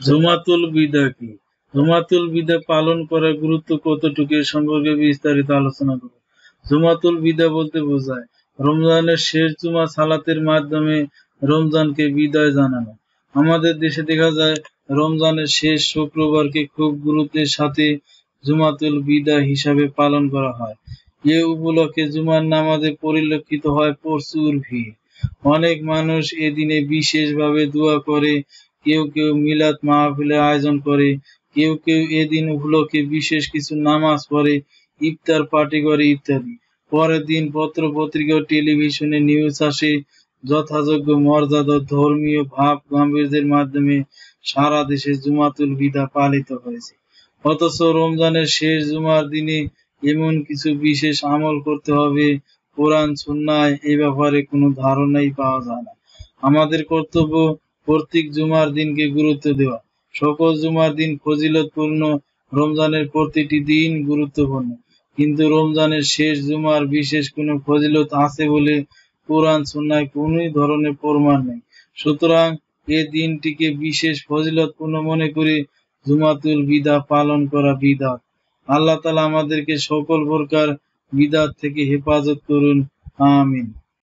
জুমাতুল বিদা কি? জুমাতুল বিদা পালন করার গুরুত্ব কতটুকু এ সম্পর্কে বিস্তারিত আলোচনা করব। জুমাতুল বিদা বলতে বোঝায় রমজানের শেষ জুমা সালাতের মাধ্যমে রমজানকে বিদায় জানানো। আমাদের দেশে দেখা যায় রমজানের শেষ শুক্রবারকে খুব গুরুত্বের সাথে জুমাতুল বিদা হিসাবে পালন করা হয়। এ উপলক্ষে জুমার নামাজে পরিলক্ষিত হয় প্রচুর ভিড়। অনেক মানুষ এদিনে বিশেষভাবে দোয়া করে, কেউ কেউ মিলাদ মাহফিলের আয়োজন করে, কেউ কেউ এদিন উপলক্ষে বিশেষ কিছু নামাজ পড়ে, ইফতার পার্টি করে ইত্যাদি। পরের দিন পত্র পত্রিকা ও টেলিভিশনে নিউজ আসে, যথাযোগ্য মর্যাদা ধর্মীয় ভাব গাম্ভীর্যের মাধ্যমে সারা দেশে জুমাতুল বিদা পালিত হয়েছে। অথচ রমজানের শেষ জুমার দিনে এমন কিছু বিশেষ আমল করতে হবে, কোরআন সুন্নায় এ ব্যাপারে কোনো ধারণাই পাওয়া যায় না। আমাদের কর্তব্য প্রত্যেক জুমার দিনকে গুরুত্ব দেওয়া। সকল জুমার দিন ফজিলতপূর্ণ, রমজানের প্রতিটি দিন গুরুত্বপূর্ণ, কিন্তু রমজানের শেষ জুমার বিশেষ কোনো ফজিলত আছে বলে কোরআন সুন্নায় কোন ধরনের প্রমাণ নেই। সুতরাং এ দিনটিকে বিশেষ ফজিলতপূর্ণ মনে করে জুমাতুল বিদা পালন করা বিদআত। আল্লাহ তাআলা আমাদেরকে সকল প্রকার বিদআত থেকে হেফাজত করুন, আমিন।